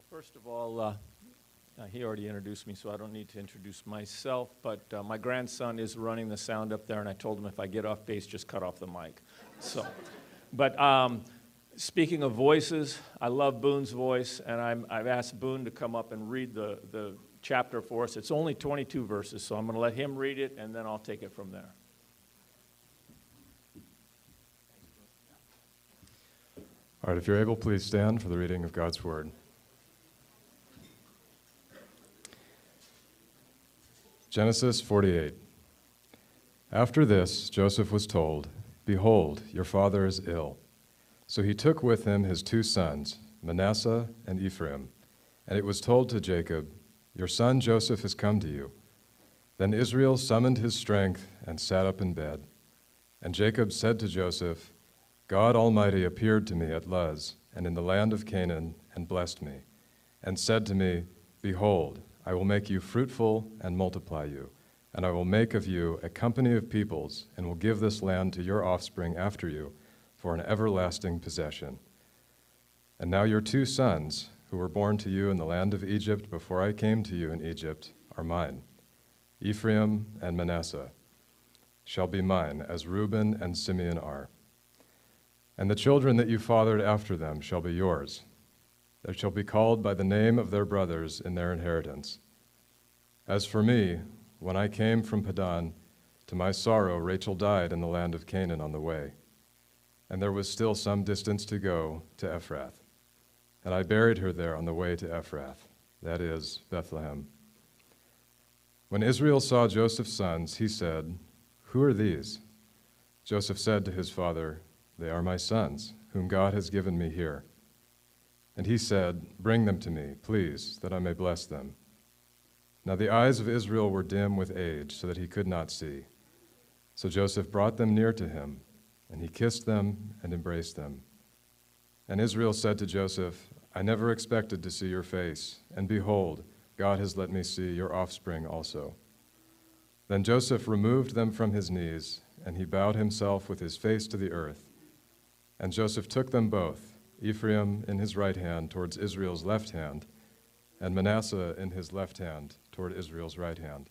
First of all, he already introduced me, so I don't need to introduce myself, but my grandson is running the sound up there, and I told him if I get off base, just cut off the mic. So, but speaking of voices, I love Boone's voice, and I've asked Boone to come up and read the chapter for us. It's only 22 verses, so I'm going to let him read it, and then I'll take it from there. All right, if you're able, please stand for the reading of God's Word. Genesis 48. After this, Joseph was told, "Behold, your father is ill." So he took with him his 2 sons, Manasseh and Ephraim, and it was told to Jacob, "Your son Joseph has come to you." Then Israel summoned his strength and sat up in bed. And Jacob said to Joseph, "God Almighty appeared to me at Luz and in the land of Canaan and blessed me, and said to me, 'Behold, I will make you fruitful and multiply you, and I will make of you a company of peoples, and will give this land to your offspring after you for an everlasting possession.' And now your 2 sons, who were born to you in the land of Egypt before I came to you in Egypt, are mine. Ephraim and Manasseh shall be mine, as Reuben and Simeon are. And the children that you fathered after them shall be yours. They shall be called by the name of their brothers in their inheritance. As for me, when I came from Padan, to my sorrow Rachel died in the land of Canaan on the way, and there was still some distance to go to Ephrath. And I buried her there on the way to Ephrath, that is, Bethlehem. When Israel saw Joseph's sons, he said, 'Who are these?' Joseph said to his father, 'They are my sons, whom God has given me here.' And he said, 'Bring them to me, please, that I may bless them.' Now the eyes of Israel were dim with age, so that he could not see. So Joseph brought them near to him, and he kissed them and embraced them. And Israel said to Joseph, 'I never expected to see your face, and behold, God has let me see your offspring also.' Then Joseph removed them from his knees, and he bowed himself with his face to the earth. And Joseph took them both, Ephraim in his right hand towards Israel's left hand, and Manasseh in his left hand toward Israel's right hand,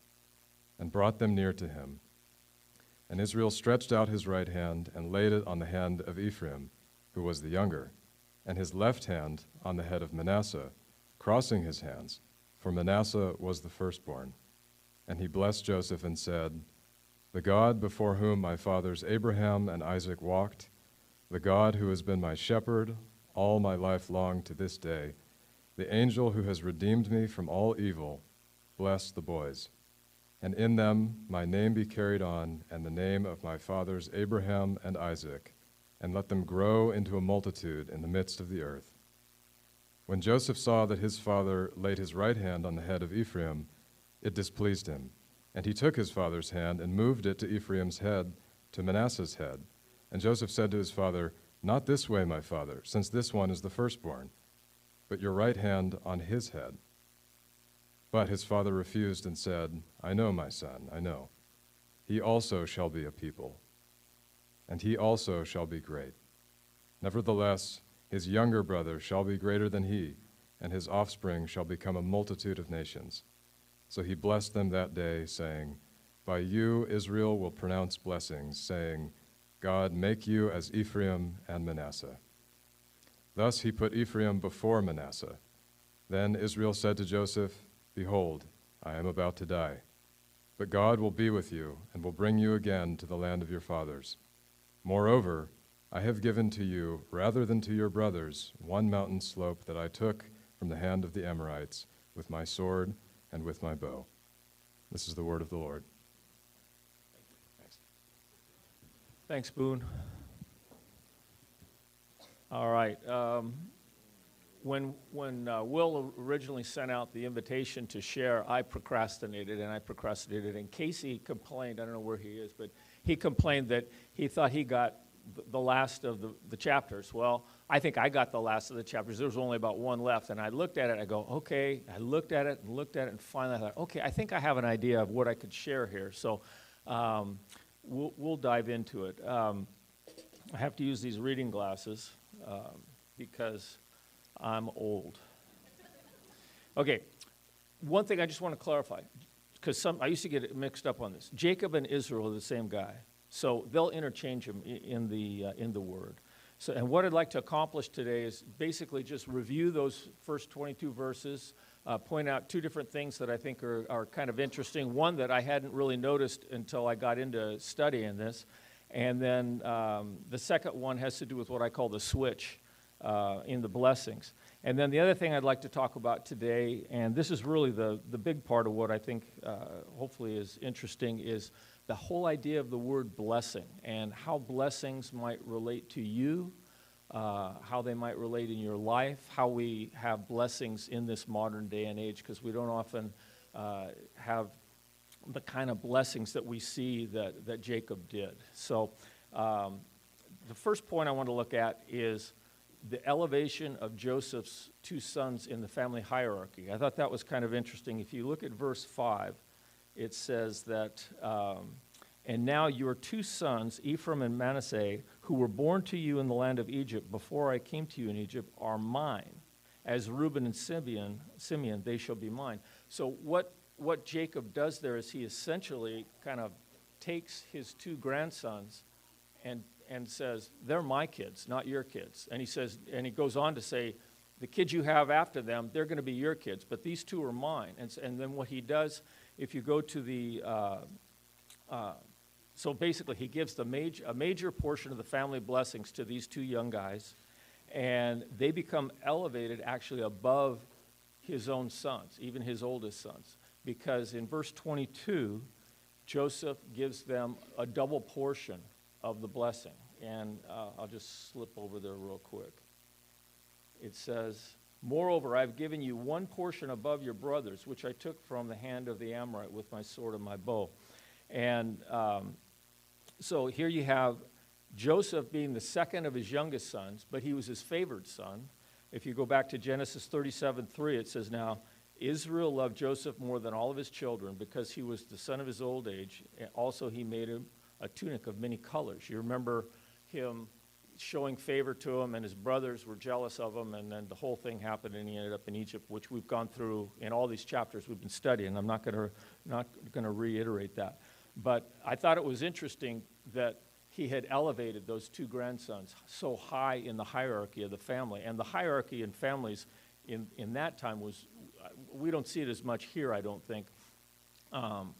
and brought them near to him. And Israel stretched out his right hand and laid it on the hand of Ephraim, who was the younger, and his left hand on the head of Manasseh, crossing his hands, for Manasseh was the firstborn. And he blessed Joseph and said, 'The God before whom my fathers Abraham and Isaac walked, the God who has been my shepherd all my life long to this day, the angel who has redeemed me from all evil, bless the boys. And in them my name be carried on, and the name of my fathers Abraham and Isaac, and let them grow into a multitude in the midst of the earth.' When Joseph saw that his father laid his right hand on the head of Ephraim, it displeased him, and he took his father's hand and moved it to Ephraim's head, to Manasseh's head. And Joseph said to his father, 'Not this way, my father, since this one is the firstborn, but your right hand on his head.' But his father refused and said, 'I know, my son, I know. He also shall be a people, and he also shall be great. Nevertheless, his younger brother shall be greater than he, and his offspring shall become a multitude of nations.' So he blessed them that day, saying, 'By you Israel will pronounce blessings, saying, God make you as Ephraim and Manasseh.' Thus he put Ephraim before Manasseh. Then Israel said to Joseph, 'Behold, I am about to die, but God will be with you and will bring you again to the land of your fathers. Moreover, I have given to you, rather than to your brothers, one mountain slope that I took from the hand of the Amorites with my sword and with my bow.'" This is the word of the Lord. Thanks, Boone. All right. When Will originally sent out the invitation to share, I procrastinated, and Casey complained, I don't know where he is, but he complained that he thought he got the last of the chapters. Well, I think I got the last of the chapters. There was only about one left, and I looked at it, I go, okay. I looked at it, and finally I thought, okay, I think I have an idea of what I could share here. So we'll dive into it. I have to use these reading glasses because I'm old. Okay, one thing I just want to clarify, because I used to get it mixed up on this. Jacob and Israel are the same guy, so they'll interchange them in the word. So, and what I'd like to accomplish today is basically just review those first 22 verses, point out two different things that I think are kind of interesting. One that I hadn't really noticed until I got into studying this, and then the second one has to do with what I call the switch in the blessings. And then the other thing I'd like to talk about today, and this is really the big part of what I think hopefully is interesting, is the whole idea of the word blessing and how blessings might relate to you, how they might relate in your life, how we have blessings in this modern day and age, because we don't often have the kind of blessings that we see that Jacob did. So the first point I want to look at is the elevation of Joseph's two sons in the family hierarchy. I thought that was kind of interesting. If you look at verse 5, it says that, and now your two sons, Ephraim and Manasseh, who were born to you in the land of Egypt before I came to you in Egypt, are mine. As Reuben and Simeon, they shall be mine. So what Jacob does there is he essentially kind of takes his two grandsons and says, they're my kids, not your kids. And he says, and he goes on to say, the kids you have after them, they're going to be your kids, but these two are mine. And then what he does, if you go to the, so basically he gives a major portion of the family blessings to these two young guys, and they become elevated actually above his own sons, even his oldest sons, because in verse 22, Joseph gives them a double portion of the blessing. And I'll just slip over there real quick. It says, moreover, I've given you one portion above your brothers, which I took from the hand of the Amorite with my sword and my bow. And so here you have Joseph being the second of his youngest sons, but he was his favored son. If you go back to Genesis 37:3, it says, now, Israel loved Joseph more than all of his children because he was the son of his old age. Also, he made him a tunic of many colors. You remember him showing favor to him, and his brothers were jealous of him, and then the whole thing happened, and he ended up in Egypt, which we've gone through in all these chapters we've been studying. I'm not going to reiterate that. But I thought it was interesting that he had elevated those two grandsons so high in the hierarchy of the family. And the hierarchy in families in that time was, we don't see it as much here, I don't think,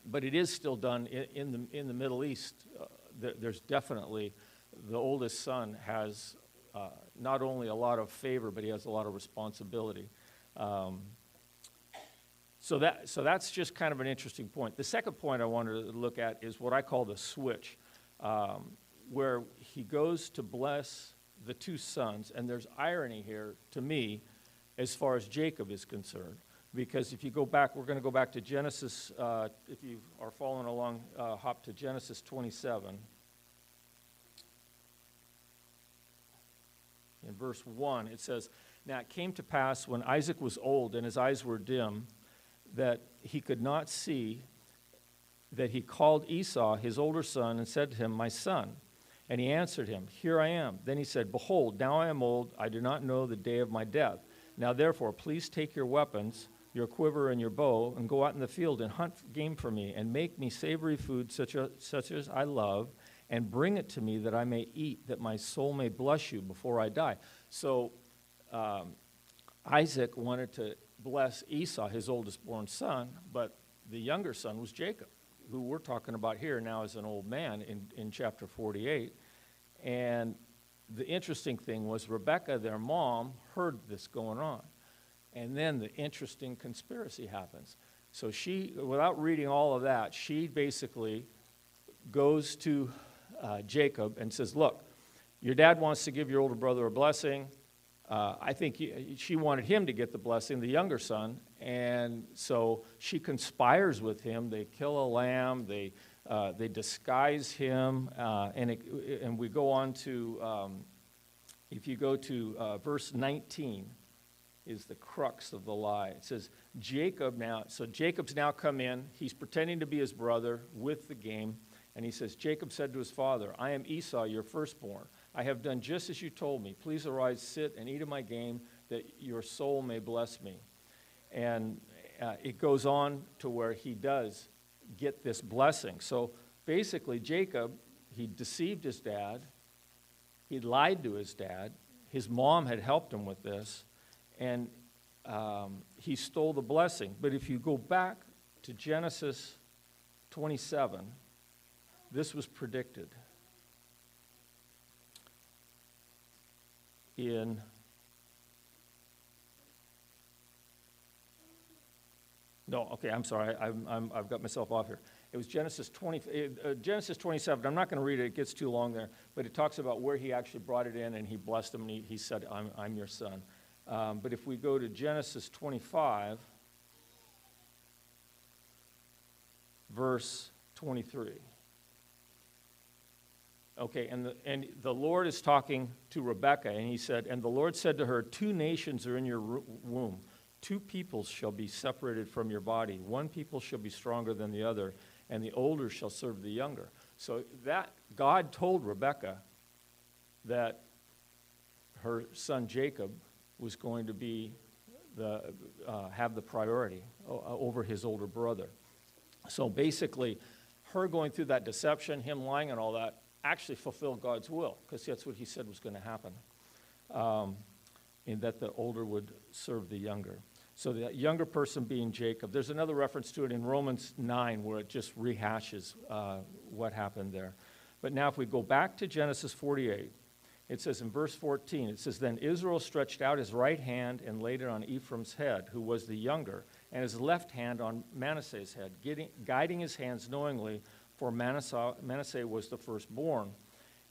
but it is still done in the Middle East. There's definitely, the oldest son has not only a lot of favor, but he has a lot of responsibility. So that's just kind of an interesting point. The second point I wanted to look at is what I call the switch, where he goes to bless the two sons, and there's irony here to me as far as Jacob is concerned. Because if you go back, we're going to go back to Genesis, if you are following along, hop to Genesis 27. In verse 1, it says, now it came to pass when Isaac was old and his eyes were dim, that he could not see, that he called Esau, his older son, and said to him, my son. And he answered him, here I am. Then he said, behold, now I am old, I do not know the day of my death. Now therefore, please take your weapons, your quiver and your bow, and go out in the field and hunt game for me, and make me savory food such as I love, and bring it to me that I may eat, that my soul may bless you before I die. So Isaac wanted to bless Esau, his oldest born son, but the younger son was Jacob, who we're talking about here now as an old man in chapter 48. And the interesting thing was Rebekah, their mom, heard this going on. And then the interesting conspiracy happens. So she, without reading all of that, she basically goes to Jacob and says, look, your dad wants to give your older brother a blessing. I think she wanted him to get the blessing, the younger son. And so she conspires with him. They kill a lamb. They disguise him. And we go on to, if you go to verse 19, is the crux of the lie. It says, Jacob's now come in. He's pretending to be his brother with the game. And he says, Jacob said to his father, I am Esau, your firstborn. I have done just as you told me. Please arise, sit, and eat of my game, that your soul may bless me. And it goes on to where he does get this blessing. So basically, Jacob, he deceived his dad. He lied to his dad. His mom had helped him with this. And he stole the blessing. But if you go back to Genesis 27, this was predicted. I'm sorry. I've got myself off here. It was Genesis 27. I'm not going to read it. It gets too long there. But it talks about where he actually brought it in, and he blessed him, and he said, I'm your son. But if we go to Genesis 25, verse 23. Okay, and the Lord is talking to Rebekah, and he said, and the Lord said to her, 2 nations are in your womb. 2 peoples shall be separated from your body. 1 people shall be stronger than the other, and the older shall serve the younger. So that God told Rebekah that her son Jacob was going to be have the priority over his older brother. So basically, her going through that deception, him lying and all that, actually fulfilled God's will, because that's what he said was going to happen, in that the older would serve the younger. So the younger person being Jacob. There's another reference to it in Romans 9 where it just rehashes what happened there. But now if we go back to Genesis 48, it says in verse 14, it says, then Israel stretched out his right hand and laid it on Ephraim's head, who was the younger, and his left hand on Manasseh's head, guiding his hands knowingly, for Manasseh was the firstborn.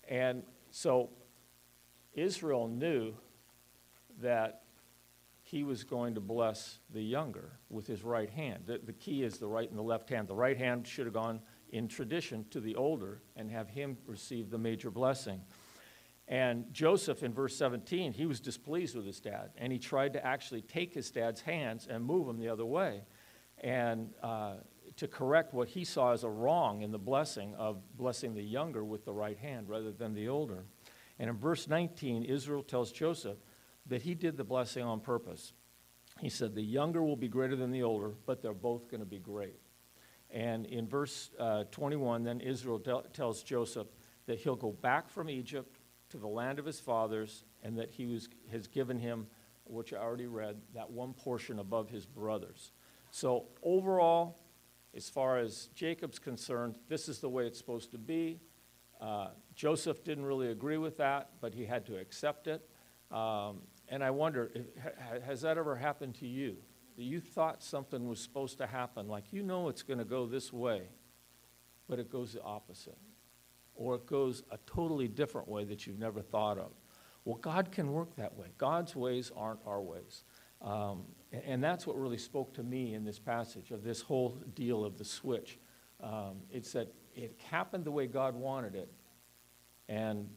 And so Israel knew that he was going to bless the younger with his right hand. The key is the right and the left hand. The right hand should have gone in tradition to the older and have him receive the major blessing. And Joseph, in verse 17, he was displeased with his dad, and he tried to actually take his dad's hands and move them the other way, and to correct what he saw as a wrong in the blessing of blessing the younger with the right hand rather than the older. And in verse 19, Israel tells Joseph that he did the blessing on purpose. He said, the younger will be greater than the older, but they're both going to be great. And in verse 21, then Israel tells Joseph that he'll go back from Egypt to the land of his fathers, and that he has given him, which I already read, that one portion above his brothers. So overall, as far as Jacob's concerned, this is the way it's supposed to be. Joseph didn't really agree with that, but he had to accept it. And I wonder, has that ever happened to you? That you thought something was supposed to happen, like you know it's going to go this way, but it goes the opposite. Or it goes a totally different way that you've never thought of. Well, God can work that way. God's ways aren't our ways. And that's what really spoke to me in this passage of this whole deal of the switch. It's that it happened the way God wanted it. And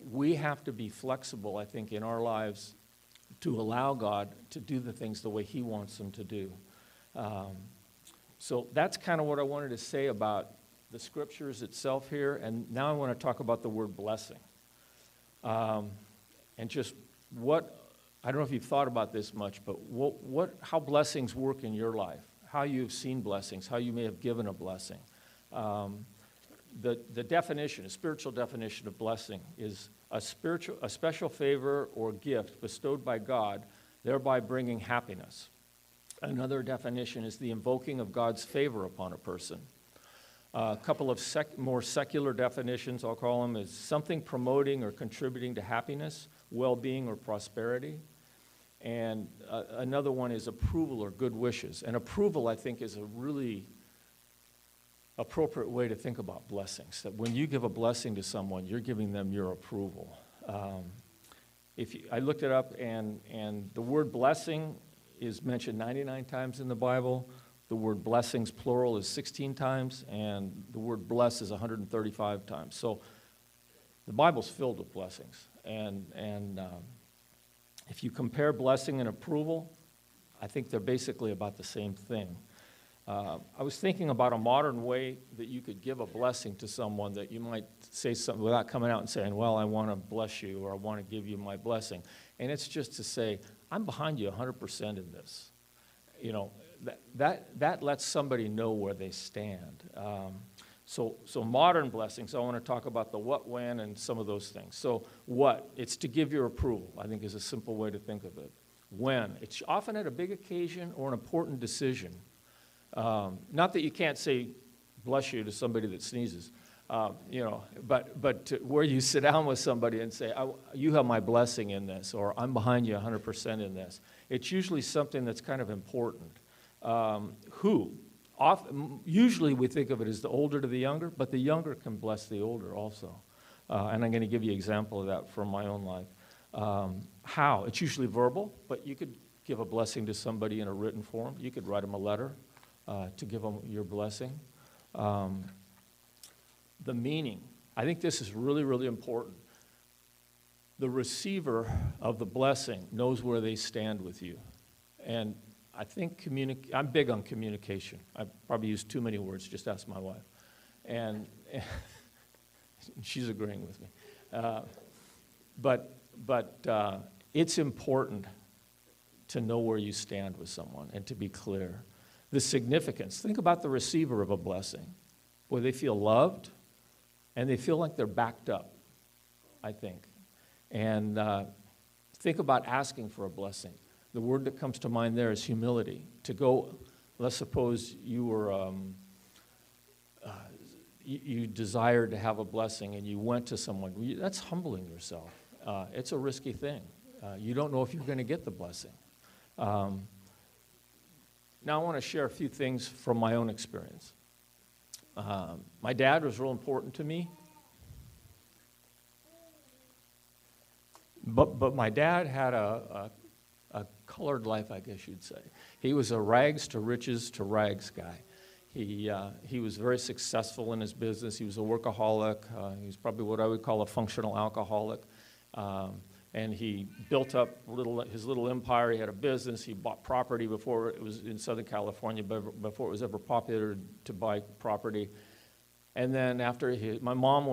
we have to be flexible, I think, in our lives to allow God to do the things the way he wants them to do. So that's kind of what I wanted to say about the scriptures itself here. And now I want to talk about the word blessing. And just I don't know if you've thought about this much, but how blessings work in your life, how you've seen blessings, how you may have given a blessing. The definition, a spiritual definition of blessing is a special favor or gift bestowed by God, thereby bringing happiness. Another definition is the invoking of God's favor upon a person. A couple of more secular definitions, I'll call them, is something promoting or contributing to happiness, well-being, or prosperity. And another one is approval or good wishes. And approval, I think, is a really appropriate way to think about blessings. That when you give a blessing to someone, you're giving them your approval. I looked it up, and the word blessing is mentioned 99 times in the Bible. The word blessings, plural, is 16 times, and the word bless is 135 times. So the Bible's filled with blessings. And if you compare blessing and approval, I think they're basically about the same thing. I was thinking about a modern way that you could give a blessing to someone, that you might say something without coming out and saying, well, I want to bless you, or I want to give you my blessing. And it's just to say, I'm behind you 100% in this. you know, that lets somebody know where they stand. So modern blessings, I want to talk about the what, when, and some of those things. So what? It's to give your approval, I think is a simple way to think of it. When? It's often at a big occasion or an important decision. Not that you can't say bless you to somebody that sneezes, you know, but where you sit down with somebody and say, you have my blessing in this, or I'm behind you 100% in this. It's usually something that's kind of important. Who? Usually we think of it as the older to the younger, but the younger can bless the older also. And I'm going to give you an example of that from my own life. How? It's usually verbal, but you could give a blessing to somebody in a written form. You could write them a letter to give them your blessing. The meaning. I think this is really, really important. The receiver of the blessing knows where they stand with you. And I think I'm big on communication. I probably use too many words, just ask my wife. And she's agreeing with me. But it's important to know where you stand with someone and to be clear. The significance. Think about the receiver of a blessing. Boy, they feel loved, and they feel like they're backed up, I think. And think about asking for a blessing. The word that comes to mind there is humility. To go, let's suppose you were, you desired to have a blessing and you went to someone. That's humbling yourself. It's a risky thing. You don't know if you're going to get the blessing. Now I want to share a few things from my own experience. My dad was real important to me. But my dad had a colored life, I guess you'd say. He was a rags to riches to rags guy. He was very successful in his business. He was a workaholic. He was probably what I would call a functional alcoholic. And he built up his little empire. He had a business. He bought property before it was in Southern California, before it was ever popular to buy property. And then after my mom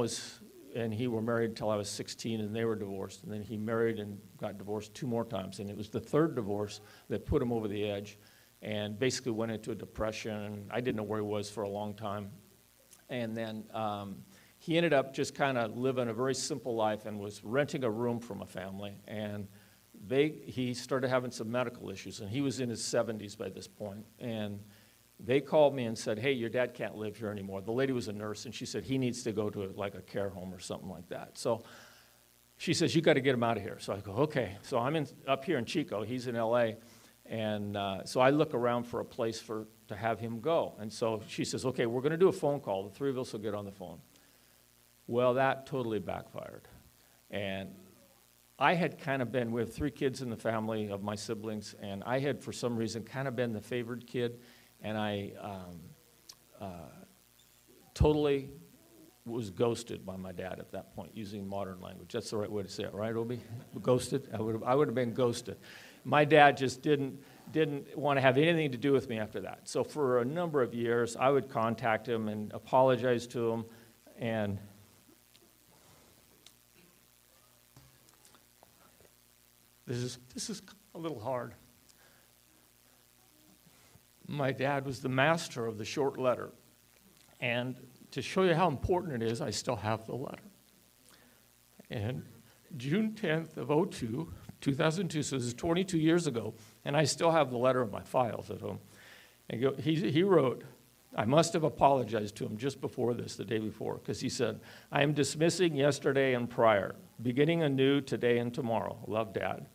and he were married until I was 16, and they were divorced. And then he married and got divorced 2 more times. And it was the 3rd divorce that put him over the edge and basically went into a depression. I didn't know where he was for a long time. And then he ended up just kind of living a very simple life and was renting a room from a family. And he started having some medical issues. And he was in his 70s by this point. And they called me and said, hey, your dad can't live here anymore. The lady was a nurse, and she said he needs to go to like a care home or something like that. So she says, you got to get him out of here. So I go, okay. So I'm up here in Chico. He's in L.A., and so I look around for a place to have him go. And so she says, okay, we're going to do a phone call. The 3 of us will get on the phone. Well, that totally backfired. And I had kind of been, we have 3 kids in the family of my siblings, and I had, for some reason, kind of been the favored kid. And I totally was ghosted by my dad at that point, using modern language. That's the right way to say it, right, Obi? Ghosted? I would have been ghosted. My dad just didn't want to have anything to do with me after that. So for a number of years, I would contact him and apologize to him. And this is a little hard. My dad was the master of the short letter. And to show you how important it is, I still have the letter. And June 10th of 2002, so this is 22 years ago, and I still have the letter in my files at home. And he wrote, I must have apologized to him just before this, the day before, because he said, I am dismissing yesterday and prior, beginning anew today and tomorrow. Love, Dad.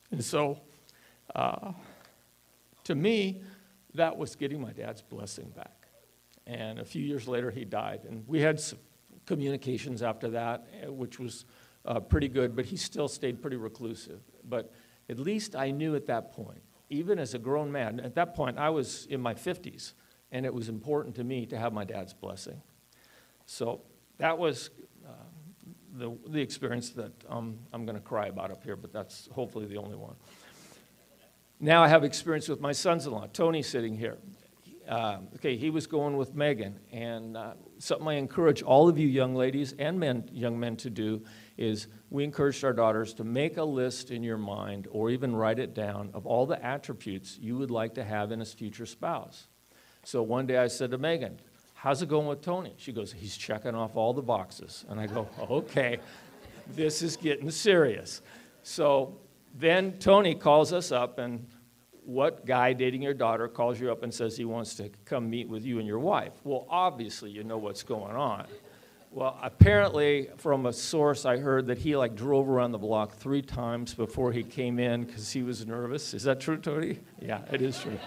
And so, to me, that was getting my dad's blessing back. And a few years later, he died. And we had some communications after that, which was pretty good, but he still stayed pretty reclusive. But at least I knew at that point, even as a grown man, at that point, I was in my 50s, and it was important to me to have my dad's blessing. So that was the experience that I'm going to cry about up here, but that's hopefully the only one. Now I have experience with my sons-in-law, Tony, sitting here. He was going with Megan, and something I encourage all of you young ladies and young men to do is we encouraged our daughters to make a list in your mind or even write it down of all the attributes you would like to have in a future spouse. So one day I said to Megan, how's it going with Tony? She goes, he's checking off all the boxes. And I go, okay, this is getting serious. So then Tony calls us up, and what guy dating your daughter calls you up and says he wants to come meet with you and your wife? Well, obviously you know what's going on. Well, apparently from a source I heard that he drove around the block 3 times before he came in because he was nervous. Is that true, Tony? Yeah, it is true.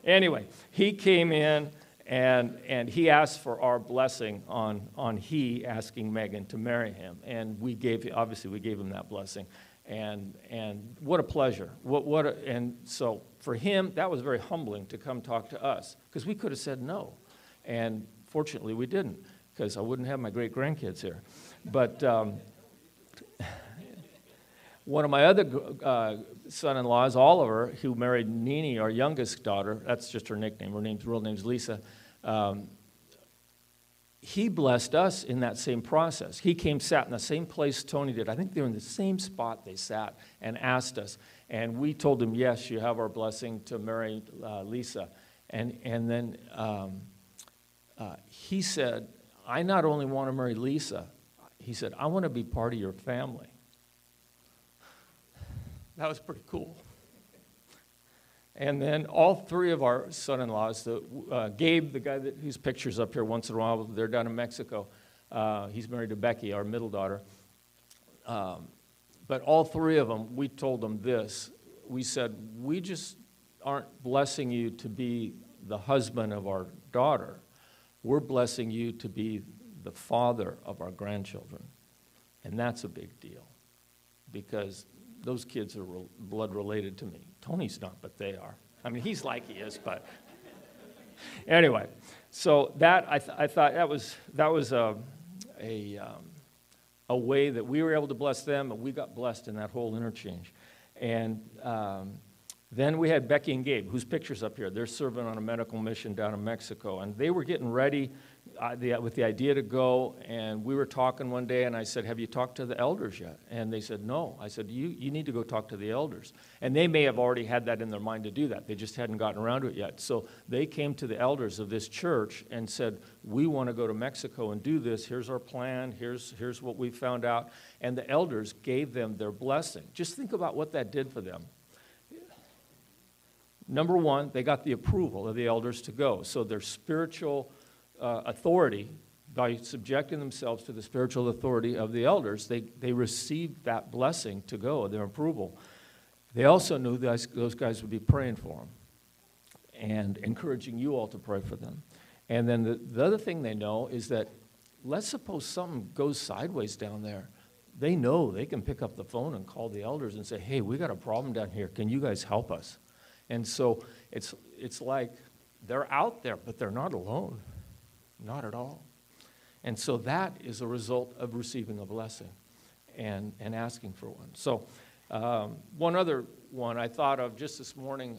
Anyway, he came in and he asked for our blessing on he asking Megan to marry him. And we gave him that blessing. And what a pleasure. And so for him, that was very humbling to come talk to us, because we could have said no. And fortunately, we didn't, because I wouldn't have my great-grandkids here. But one of my other son-in-laws, Oliver, who married Nini, our youngest daughter, that's just her nickname, her real name's Lisa, he blessed us in that same process. He came, sat in the same place Tony did. I think they were in the same spot they sat, and asked us. And we told him, yes, you have our blessing to marry Lisa. And then he said, I not only want to marry Lisa, he said, I want to be part of your family. That was pretty cool. And then all 3 of our son-in-laws, Gabe, the guy whose picture's up here once in a while, they're down in Mexico. He's married to Becky, our middle daughter. But all 3 of them, we told them this. We said, we just aren't blessing you to be the husband of our daughter. We're blessing you to be the father of our grandchildren. And that's a big deal, because those kids are blood related to me. Tony's not, but they are. I mean, he's like he is, but anyway. So that I thought that was a way that we were able to bless them, and we got blessed in that whole interchange. And then we had Becky and Gabe, whose picture's up here. They're serving on a medical mission down in Mexico, and they were getting ready with the idea to go. And we were talking one day, and I said, have you talked to the elders yet? And they said, no. I said, you need to go talk to the elders. And they may have already had that in their mind to do that. They just hadn't gotten around to it yet. So they came to the elders of this church and said, we want to go to Mexico and do this. Here's our plan. Here's what we found out. And the elders gave them their blessing. Just think about what that did for them. Number one, they got the approval of the elders to go. So their spiritual authority, by subjecting themselves to the spiritual authority of the elders, they received that blessing to go, their approval. They also knew that those guys would be praying for them and encouraging you all to pray for them. And then the other thing they know is that, let's suppose something goes sideways down there. They know they can pick up the phone and call the elders and say, hey, we got a problem down here. Can you guys help us? And so it's like they're out there, but they're not alone. Not at all. And so that is a result of receiving a blessing and asking for one. So one other one I thought of just this morning,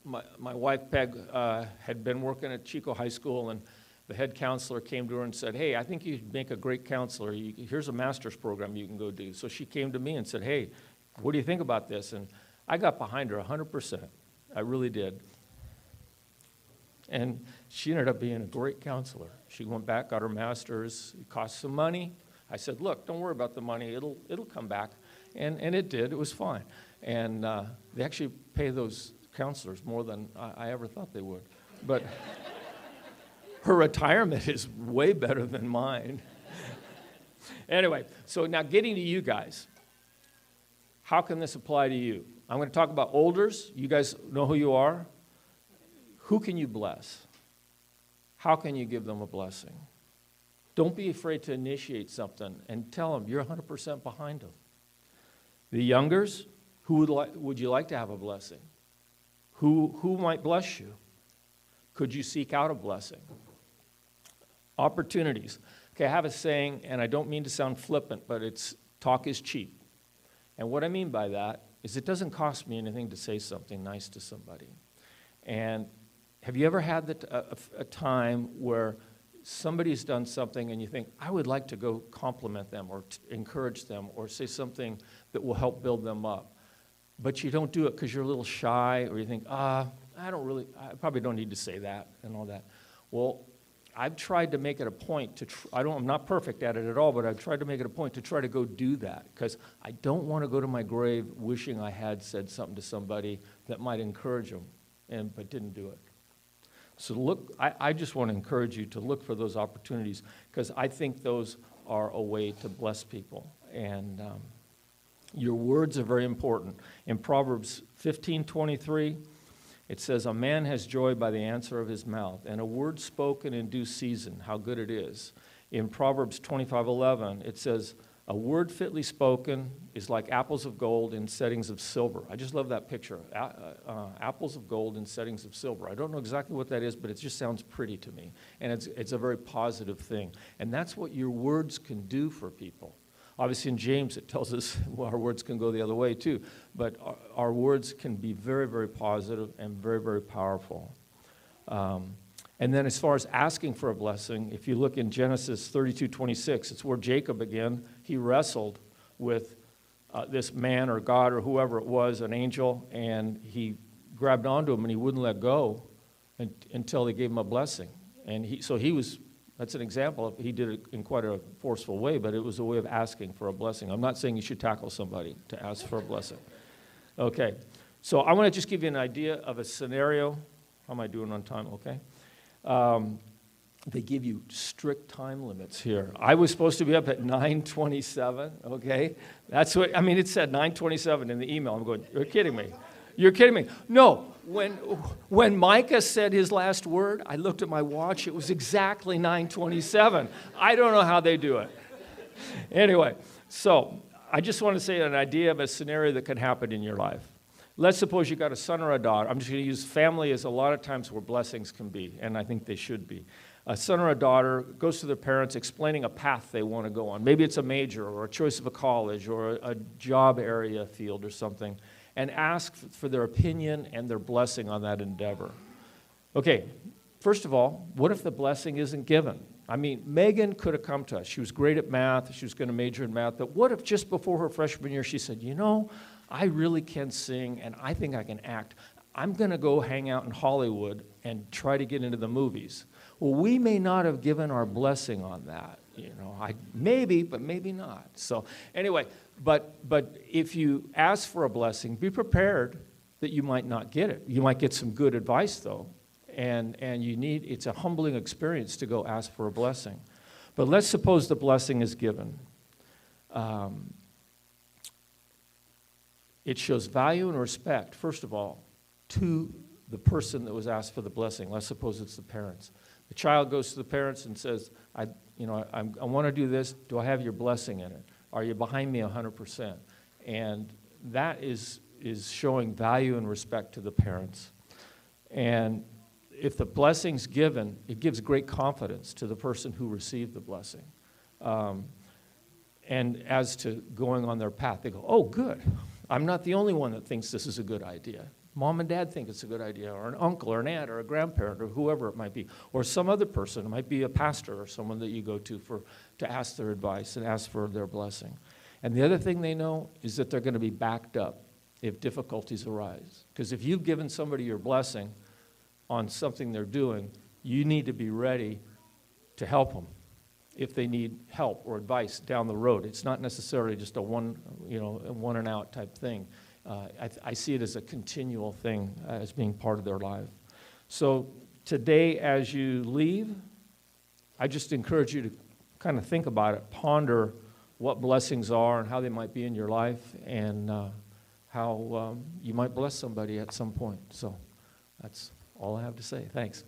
my wife Peg had been working at Chico High School, and the head counselor came to her and said, hey, I think you'd make a great counselor. Here's a master's program you can go do. So she came to me and said, hey, what do you think about this? And I got behind her 100%. I really did. And she ended up being a great counselor. She went back, got her master's. It cost some money. I said, look, don't worry about the money. It'll come back. And it did. It was fine. And they actually pay those counselors more than I ever thought they would. But her retirement is way better than mine. Anyway, so now getting to you guys. How can this apply to you? I'm going to talk about olders. You guys know who you are. Who can you bless? How can you give them a blessing? Don't be afraid to initiate something and tell them you're 100% behind them. The youngers, who would you like to have a blessing? Who might bless you? Could you seek out a blessing? Opportunities. Okay, I have a saying, and I don't mean to sound flippant, but it's talk is cheap. And what I mean by that is it doesn't cost me anything to say something nice to somebody. And have you ever had a time where somebody's done something and you think, I would like to go compliment them or encourage them or say something that will help build them up. But you don't do it because you're a little shy, or you think, I probably don't need to say that and all that. Well, I've tried to make it a point to, I'm not perfect at it at all, but I've tried to make it a point to try to go do that, because I don't want to go to my grave wishing I had said something to somebody that might encourage them, but didn't do it. So look, I just want to encourage you to look for those opportunities, because I think those are a way to bless people. And your words are very important. In Proverbs 15:23, it says, a man has joy by the answer of his mouth, and a word spoken in due season, how good it is. In Proverbs 25:11, it says, a word fitly spoken is like apples of gold in settings of silver. I just love that picture. Apples of gold in settings of silver. I don't know exactly what that is, but it just sounds pretty to me. And it's a very positive thing. And that's what your words can do for people. Obviously in James it tells us our words can go the other way too. But our words can be very, very positive and very, very powerful. And then as far as asking for a blessing, if you look in Genesis 32:26, it's where Jacob again, he wrestled with this man or God or whoever it was, an angel, and he grabbed onto him and he wouldn't let go until they gave him a blessing. And that's an example. He did it in quite a forceful way, but it was a way of asking for a blessing. I'm not saying you should tackle somebody to ask for a blessing. Okay, so I want to just give you an idea of a scenario. How am I doing on time? Okay. They give you strict time limits here. I was supposed to be up at 9:27, okay? That's what, it said 9:27 in the email. I'm going, you're kidding me. You're kidding me. No, when Micah said his last word, I looked at my watch. It was exactly 9:27. I don't know how they do it. Anyway, so I just want to say an idea of a scenario that could happen in your life. Let's suppose you got a son or a daughter. I'm just going to use family as a lot of times where blessings can be, and I think they should be. A son or a daughter goes to their parents explaining a path they want to go on. Maybe it's a major or a choice of a college or a job area field or something, and ask for their opinion and their blessing on that endeavor. Okay, first of all, what if the blessing isn't given? Megan could have come to us. She was great at math. She was going to major in math. But what if just before her freshman year she said, I really can sing, and I think I can act. I'm going to go hang out in Hollywood and try to get into the movies. Well, we may not have given our blessing on that. Maybe, but maybe not. So anyway, but if you ask for a blessing, be prepared that you might not get it. You might get some good advice, though, and it's a humbling experience to go ask for a blessing. But let's suppose the blessing is given. It shows value and respect, first of all, to the person that was asked for the blessing. Let's suppose it's the parents. The child goes to the parents and says, I want to do this. Do I have your blessing in it? Are you behind me 100%? And that is showing value and respect to the parents. And if the blessing's given, it gives great confidence to the person who received the blessing. And as to going on their path, they go, oh, good. I'm not the only one that thinks this is a good idea. Mom and dad think it's a good idea, or an uncle or an aunt or a grandparent or whoever it might be, or some other person. It might be a pastor or someone that you go to ask their advice and ask for their blessing. And the other thing they know is that they're going to be backed up if difficulties arise. Because if you've given somebody your blessing on something they're doing, you need to be ready to help them if they need help or advice down the road. It's not necessarily just a one and out type thing. I see it as a continual thing, as being part of their life. So today, as you leave, I just encourage you to kind of think about it, ponder what blessings are and how they might be in your life, and how you might bless somebody at some point. So that's all I have to say. Thanks.